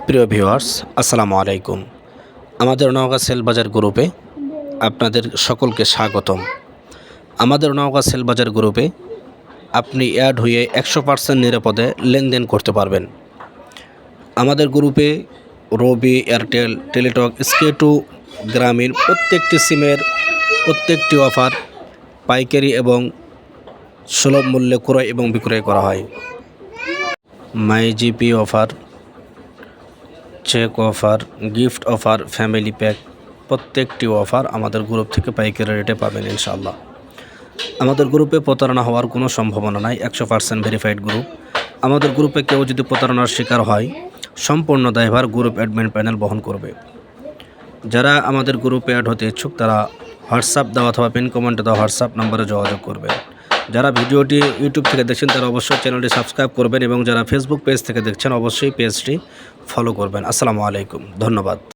প্রিয় ভিউয়ার্স, আসসালামু আলাইকুম। আমাদের নওগাঁ সেলবাজার গ্রুপে আপনাদের সকলকে স্বাগতম। আমাদের নওগাঁ সেলবাজার গ্রুপে আপনি অ্যাড হয়ে 100% নিরাপদে লেনদেন করতে পারবেন। আমাদের গ্রুপে রবি, এয়ারটেল, টেলিটক, স্কে2, গ্রামীণ প্রত্যেকটি সিমের প্রত্যেকটি অফার পাইকারি এবং সুলভ মূল্যে ক্রয় এবং বিক্রয় করা হয়। MyGP offer, check offer, gift offer, family pack প্রত্যেকটি অফার আমাদের গ্রুপ থেকে পাইকারি রেটে পাবেন ইনশাআল্লাহ। আমাদের গ্রুপে প্রতারণা হওয়ার কোনো সম্ভাবনা নাই। 100% ভেরিফাইড গ্রুপ। আমাদের গ্রুপে কেউ যদি প্রতারণার শিকার হয়, সম্পূর্ণ দায়ভার গ্রুপ অ্যাডমিন প্যানেল বহন করবে। যারা আমাদের গ্রুপে অ্যাড হতে ইচ্ছুক তারা হোয়াটসঅ্যাপ দেওয়া অথবা পিন কমেন্টে দেওয়া হোয়াটসঅ্যাপ নম্বরে যোগাযোগ করবেন। যারা ভিডিওটি ইউটিউব থেকে দেখছেন তারা অবশ্যই চ্যানেলটি সাবস্ক্রাইব করবেন এবং যারা ফেসবুক পেজ থেকে দেখছেন অবশ্যই পেজটি ফলো করবেন। আসসালামু আলাইকুম, ধন্যবাদ।